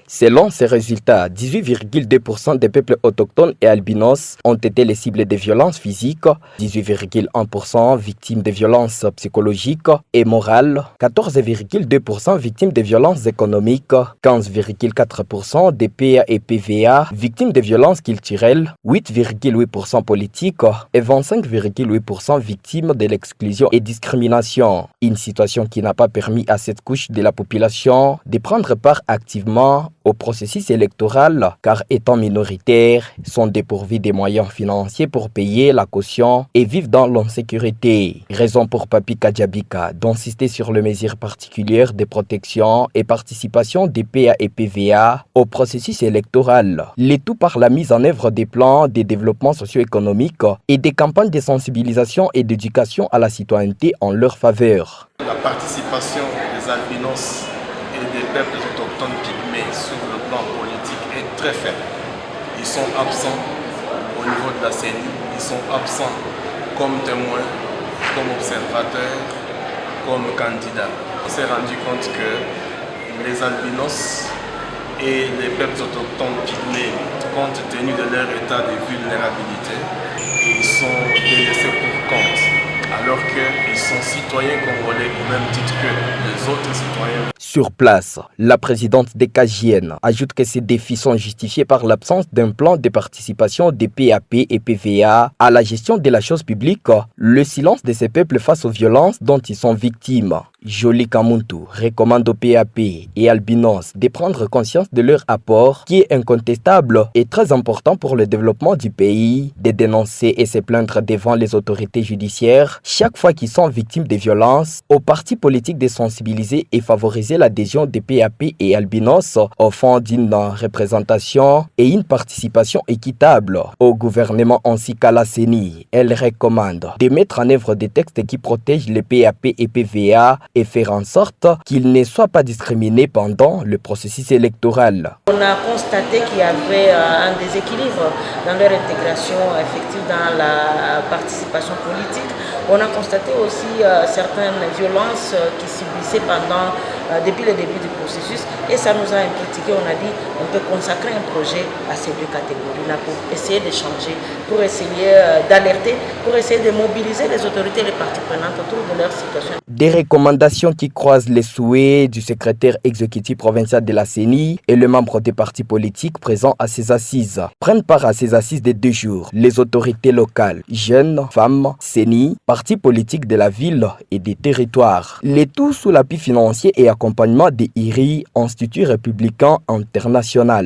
Selon ces résultats, 18,2% des peuples autochtones et albinos ont été les cibles de violences physiques, 18,1% victimes de violences psychologiques et morales, 14,2% victimes de violences économiques, 15,4% des PA et PVA victimes de violences culturelles, 8,8% politiques et 25,8% victimes de l'exclusion et discrimination. Une situation qui n'a pas permis à cette couche de la population de prendre part activement au processus électoral car étant minoritaires, sont dépourvus des moyens financiers pour payer la caution et vivent dans l'insécurité. Raison pour Papi Kadjabika d'insister sur les mesures particulières de protection et participation des PA et PVA au processus électoral. Le tout par la mise en œuvre des plans de développement socio-économique et des campagnes de sensibilisation et d'éducation à la citoyenneté en leur faveur. La participation des albinos et des peuples autochtones pygmées sur le plan politique est très faible. Ils sont absents au niveau de la CENI, ils sont absents comme témoins, comme observateurs, comme candidats. On s'est rendu compte que les albinos et les peuples autochtones pygmées, compte tenu de leur état de vulnérabilité, ils sont délaissés pour compte, alors qu'ils sont citoyens congolais au même titre que les autres citoyens. Sur place, la présidente des KJN ajoute que ces défis sont justifiés par l'absence d'un plan de participation des PAP et PVA à la gestion de la chose publique, le silence de ces peuples face aux violences dont ils sont victimes. Jolie Kamuntu recommande aux PAP et albinos de prendre conscience de leur apport qui est incontestable et très important pour le développement du pays, de dénoncer et se plaindre devant les autorités judiciaires chaque fois qu'ils sont victimes de violences, aux partis politiques de sensibiliser et favoriser l'adhésion des PAP et albinos au fond d'une représentation et une participation équitable au gouvernement ainsi qu'à la CENI. Elle recommande de mettre en œuvre des textes qui protègent les PAP et PVA et faire en sorte qu'ils ne soient pas discriminés pendant le processus électoral. On a constaté qu'il y avait un déséquilibre dans leur intégration effective dans la participation politique. On a constaté aussi certaines violences qui subissaient depuis le début du processus et ça nous a impliqué. On a dit on peut consacrer un projet à ces deux catégories-là pour essayer de changer, pour essayer d'alerter, pour essayer de mobiliser les autorités et les parties prenantes autour de leur situation. Des recommandations qui croisent les souhaits du secrétaire exécutif provincial de la CENI et le membre des partis politiques présents à ces assises. Prennent part à ces assises de 2 jours les autorités locales, jeunes, femmes, CENI, partis politiques de la ville et des territoires. Le tout sous l'appui financier et accompagnement des IRI, Institut républicain international.